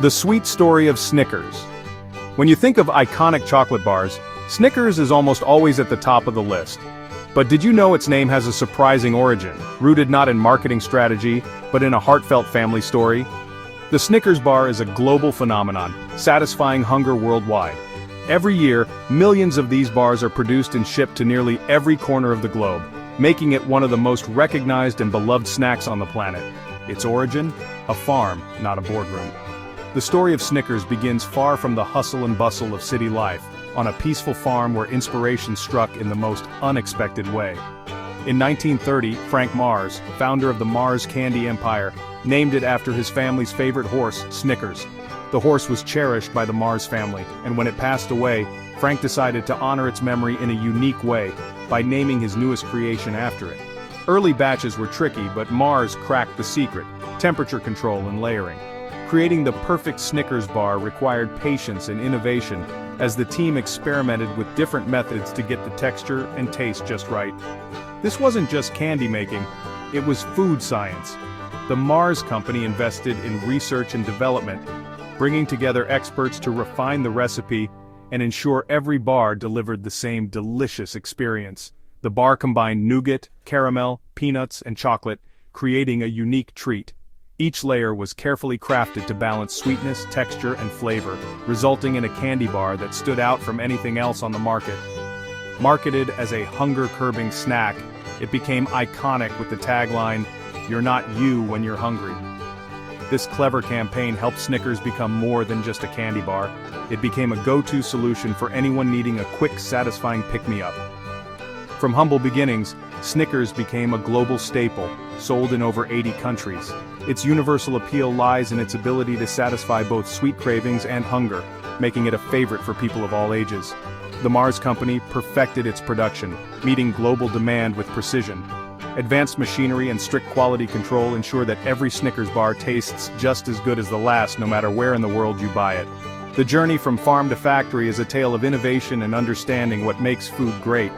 The sweet story of Snickers. When you think of iconic chocolate bars, Snickers is almost always at the top of the list. But did you know its name has a surprising origin, rooted not in marketing strategy, but in a heartfelt family story? The Snickers bar is a global phenomenon, satisfying hunger worldwide. Every year, millions of these bars are produced and shipped to nearly every corner of the globe, making it one of the most recognized and beloved snacks on the planet. Its origin? A farm, not a boardroom. The story of Snickers begins far from the hustle and bustle of city life, on a peaceful farm where inspiration struck in the most unexpected way. In 1930, Frank Mars, founder of the Mars candy empire, named it after his family's favorite horse, Snickers. The horse was cherished by the Mars family, and when it passed away, Frank decided to honor its memory in a unique way, by naming his newest creation after it. Early batches were tricky, but Mars cracked the secret: temperature control and layering. Creating the perfect Snickers bar required patience and innovation, as the team experimented with different methods to get the texture and taste just right. This wasn't just candy making, it was food science. The Mars company invested in research and development, bringing together experts to refine the recipe and ensure every bar delivered the same delicious experience. The bar combined nougat, caramel, peanuts, and chocolate, creating a unique treat. Each layer was carefully crafted to balance sweetness, texture, and flavor, resulting in a candy bar that stood out from anything else on the market. Marketed as a hunger-curbing snack, it became iconic with the tagline, "You're not you when you're hungry." This clever campaign helped Snickers become more than just a candy bar. It became a go-to solution for anyone needing a quick, satisfying pick-me-up. From humble beginnings, Snickers became a global staple, sold in over 80 countries. Its universal appeal lies in its ability to satisfy both sweet cravings and hunger, making it a favorite for people of all ages. The Mars company perfected its production, meeting global demand with precision. Advanced machinery and strict quality control ensure that every Snickers bar tastes just as good as the last, no matter where in the world you buy it. The journey from farm to factory is a tale of innovation and understanding what makes food great.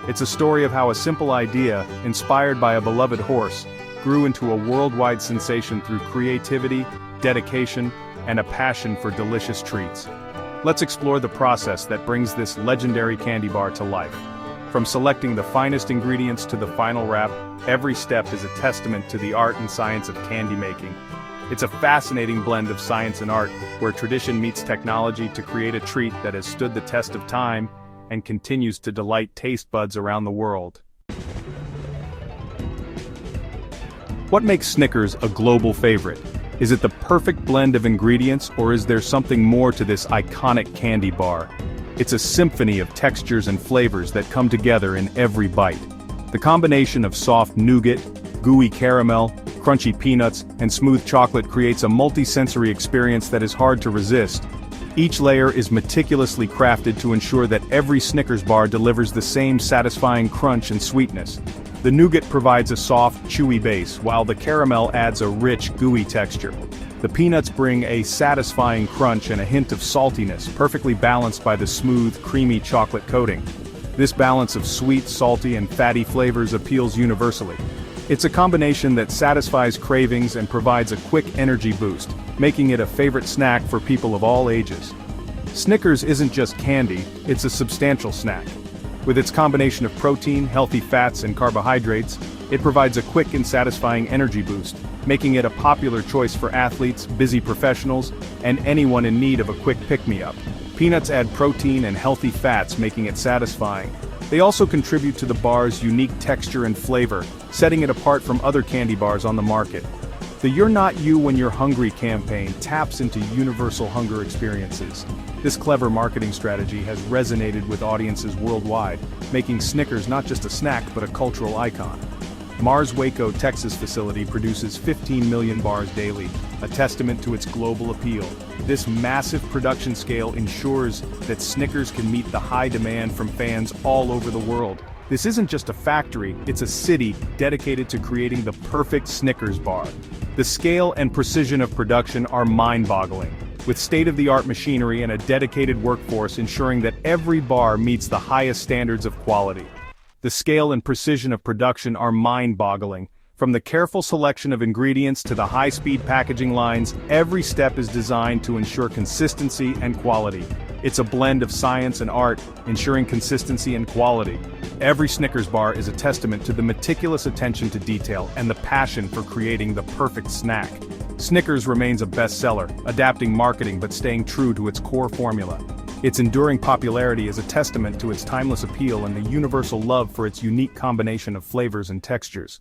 It's a story of how a simple idea, inspired by a beloved horse, grew into a worldwide sensation through creativity, dedication, and a passion for delicious treats. Let's explore the process that brings this legendary candy bar to life. From selecting the finest ingredients to the final wrap, every step is a testament to the art and science of candy making. It's a fascinating blend of science and art, where tradition meets technology to create a treat that has stood the test of time and continues to delight taste buds around the world. What makes Snickers a global favorite? Is it the perfect blend of ingredients, or is there something more to this iconic candy bar? It's a symphony of textures and flavors that come together in every bite. The combination of soft nougat, gooey caramel, crunchy peanuts, and smooth chocolate creates a multi-sensory experience that is hard to resist. Each layer is meticulously crafted to ensure that every Snickers bar delivers the same satisfying crunch and sweetness. The nougat provides a soft, chewy base, while the caramel adds a rich, gooey texture. The peanuts bring a satisfying crunch and a hint of saltiness, perfectly balanced by the smooth, creamy chocolate coating. This balance of sweet, salty, and fatty flavors appeals universally. It's a combination that satisfies cravings and provides a quick energy boost, making it a favorite snack for people of all ages. Snickers isn't just candy, it's a substantial snack. With its combination of protein, healthy fats, and carbohydrates, it provides a quick and satisfying energy boost, making it a popular choice for athletes, busy professionals, and anyone in need of a quick pick-me-up. Peanuts add protein and healthy fats, making it satisfying. They also contribute to the bar's unique texture and flavor, setting it apart from other candy bars on the market. The "You're Not You When You're Hungry" campaign taps into universal hunger experiences. This clever marketing strategy has resonated with audiences worldwide, making Snickers not just a snack but a cultural icon. Mars' Waco, Texas facility produces 15 million bars daily, a testament to its global appeal. This massive production scale ensures that Snickers can meet the high demand from fans all over the world. This isn't just a factory, it's a city dedicated to creating the perfect Snickers bar. The scale and precision of production are mind-boggling, with state-of-the-art machinery and a dedicated workforce ensuring that every bar meets the highest standards of quality. The scale and precision of production are mind-boggling, From the careful selection of ingredients to the high-speed packaging lines, every step is designed to ensure consistency and quality. It's a blend of science and art, ensuring consistency and quality. Every Snickers bar is a testament to the meticulous attention to detail and the passion for creating the perfect snack. Snickers remains a bestseller, adapting marketing but staying true to its core formula. Its enduring popularity is a testament to its timeless appeal and the universal love for its unique combination of flavors and textures.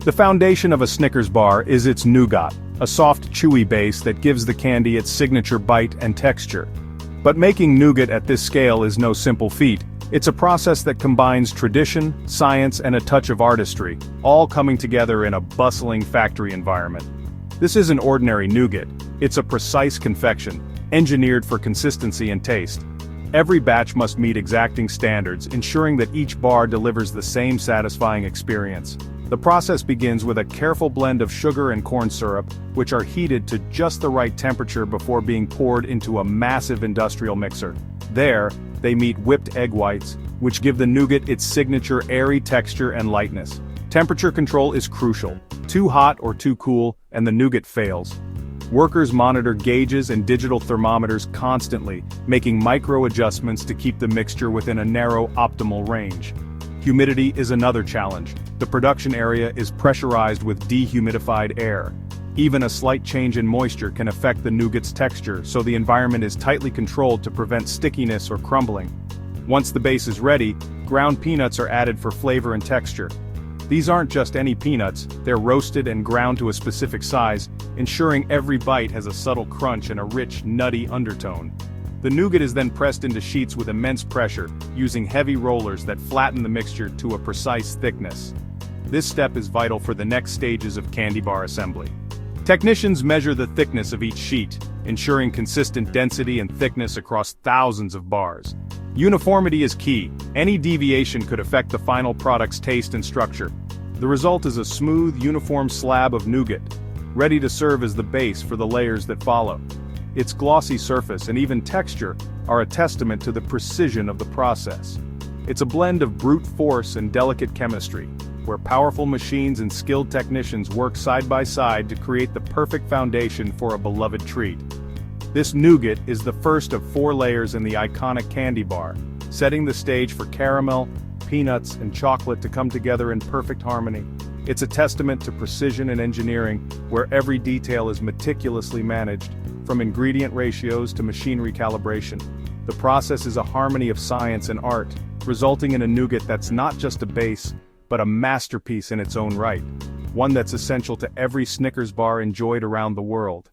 The foundation of a Snickers bar is its nougat, a soft, chewy base that gives the candy its signature bite and texture. But making nougat at this scale is no simple feat. It's a process that combines tradition, science, and a touch of artistry, all coming together in a bustling factory environment. This isn't ordinary nougat, it's a precise confection, engineered for consistency and taste. Every batch must meet exacting standards, ensuring that each bar delivers the same satisfying experience. The process begins with a careful blend of sugar and corn syrup, which are heated to just the right temperature before being poured into a massive industrial mixer. There, they meet whipped egg whites, which give the nougat its signature airy texture and lightness. Temperature control is crucial. Too hot or too cool, and the nougat fails. Workers monitor gauges and digital thermometers constantly, making micro adjustments to keep the mixture within a narrow, optimal range. Humidity is another challenge. The production area is pressurized with dehumidified air. Even a slight change in moisture can affect the nougat's texture, so the environment is tightly controlled to prevent stickiness or crumbling. Once the base is ready, ground peanuts are added for flavor and texture. These aren't just any peanuts, they're roasted and ground to a specific size, ensuring every bite has a subtle crunch and a rich, nutty undertone. The nougat is then pressed into sheets with immense pressure, using heavy rollers that flatten the mixture to a precise thickness. This step is vital for the next stages of candy bar assembly. Technicians measure the thickness of each sheet, ensuring consistent density and thickness across thousands of bars. Uniformity is key. Any deviation could affect the final product's taste and structure. The result is a smooth, uniform slab of nougat, ready to serve as the base for the layers that follow. Its glossy surface and even texture are a testament to the precision of the process. It's a blend of brute force and delicate chemistry, where powerful machines and skilled technicians work side by side to create the perfect foundation for a beloved treat. This nougat is the first of 4 layers in the iconic candy bar, setting the stage for caramel, peanuts, and chocolate to come together in perfect harmony. It's a testament to precision and engineering, where every detail is meticulously managed, from ingredient ratios to machine recalibration. The process is a harmony of science and art, resulting in a nougat that's not just a base, but a masterpiece in its own right, one that's essential to every Snickers bar enjoyed around the world.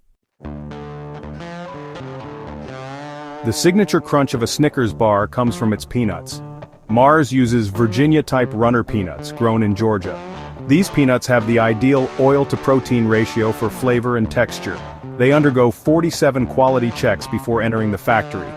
The signature crunch of a Snickers bar comes from its peanuts. Mars uses Virginia-type runner peanuts, grown in Georgia. These peanuts have the ideal oil-to-protein ratio for flavor and texture. They undergo 47 quality checks before entering the factory.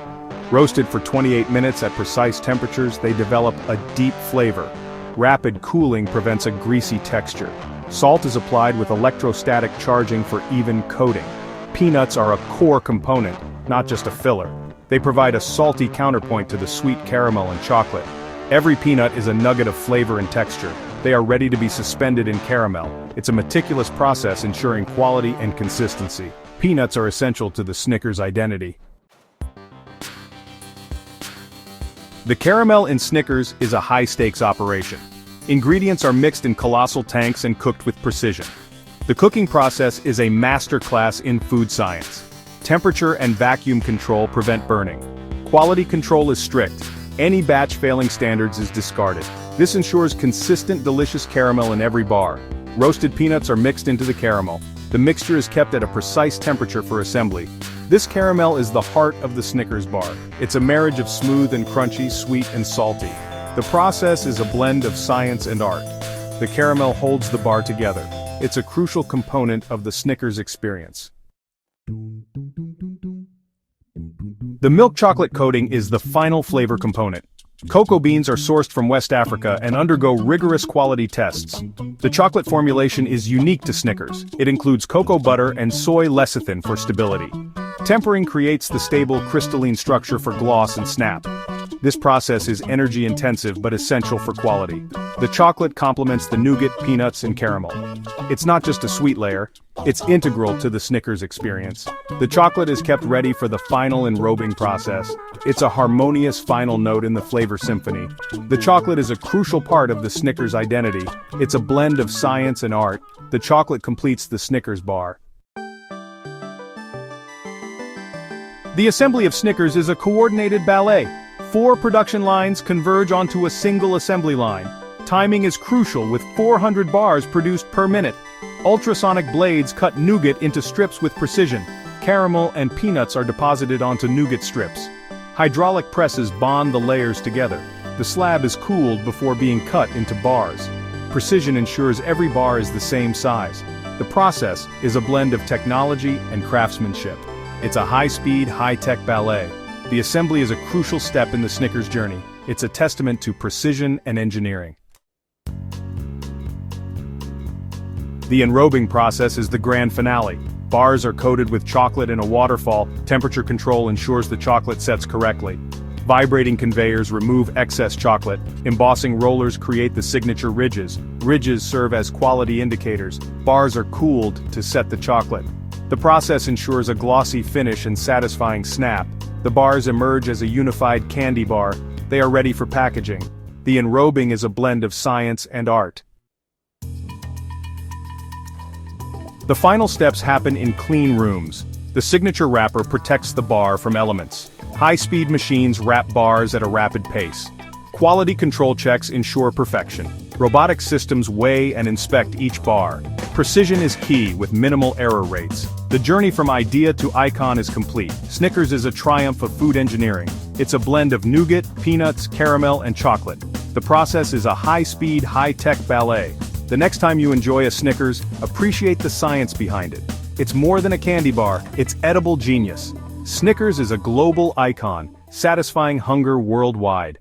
Roasted for 28 minutes at precise temperatures, they develop a deep flavor. Rapid cooling prevents a greasy texture. Salt is applied with electrostatic charging for even coating. Peanuts are a core component, not just a filler. They provide a salty counterpoint to the sweet caramel and chocolate. Every peanut is a nugget of flavor and texture. They are ready to be suspended in caramel. It's a meticulous process ensuring quality and consistency. Peanuts are essential to the Snickers identity. The caramel in Snickers is a high-stakes operation. Ingredients are mixed in colossal tanks and cooked with precision. The cooking process is a masterclass in food science. Temperature and vacuum control prevent burning. Quality control is strict. Any batch failing standards is discarded. This ensures consistent, delicious caramel in every bar. Roasted peanuts are mixed into the caramel. The mixture is kept at a precise temperature for assembly. This caramel is the heart of the Snickers bar. It's a marriage of smooth and crunchy, sweet and salty. The process is a blend of science and art. The caramel holds the bar together. It's a crucial component of the Snickers experience. The milk chocolate coating is the final flavor component. Cocoa beans are sourced from West Africa and undergo rigorous quality tests. The chocolate formulation is unique to Snickers. It includes cocoa butter and soy lecithin for stability. Tempering creates the stable, crystalline structure for gloss and snap. This process is energy-intensive but essential for quality. The chocolate complements the nougat, peanuts, and caramel. It's not just a sweet layer, it's integral to the Snickers experience. The chocolate is kept ready for the final enrobing process. It's a harmonious final note in the flavor symphony. The chocolate is a crucial part of the Snickers identity. It's a blend of science and art. The chocolate completes the Snickers bar. The assembly of Snickers is a coordinated ballet. 4 production lines converge onto a single assembly line. Timing is crucial with 400 bars produced per minute. Ultrasonic blades cut nougat into strips with precision. Caramel and peanuts are deposited onto nougat strips. Hydraulic presses bond the layers together. The slab is cooled before being cut into bars. Precision ensures every bar is the same size. The process is a blend of technology and craftsmanship. It's a high-speed, high-tech ballet. The assembly is a crucial step in the Snickers journey. It's a testament to precision and engineering. The enrobing process is the grand finale. Bars are coated with chocolate in a waterfall. Temperature control ensures the chocolate sets correctly. Vibrating conveyors remove excess chocolate. Embossing rollers create the signature ridges. Ridges serve as quality indicators. Bars are cooled to set the chocolate. The process ensures a glossy finish and satisfying snap. The bars emerge as a unified candy bar. They are ready for packaging. The enrobing is a blend of science and art. The final steps happen in clean rooms. The signature wrapper protects the bar from elements. High-speed machines wrap bars at a rapid pace. Quality control checks ensure perfection. Robotic systems weigh and inspect each bar. Precision is key with minimal error rates. The journey from idea to icon is complete. Snickers is a triumph of food engineering. It's a blend of nougat, peanuts, caramel, and chocolate. The process is a high-speed, high-tech ballet. The next time you enjoy a Snickers, appreciate the science behind it. It's more than a candy bar, it's edible genius. Snickers is a global icon, satisfying hunger worldwide.